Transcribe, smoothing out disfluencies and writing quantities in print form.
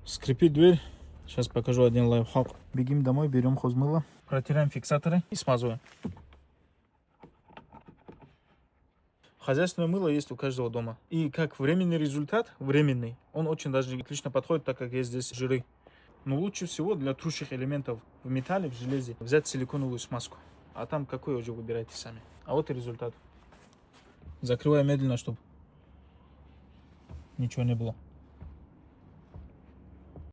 Скрипит дверь. Сейчас покажу один лайфхак. Бегим домой, берем хозмыло, протираем фиксаторы и смазываем. Хозяйственное мыло есть у каждого дома. И как временный результат, временный, он очень даже отлично подходит, так как есть здесь жиры. Но лучше всего для трущих элементов в металле, в железе, взять силиконовую смазку. А там какой уже выбирайте сами. А вот и результат. Закрываю медленно, чтобы ничего не было.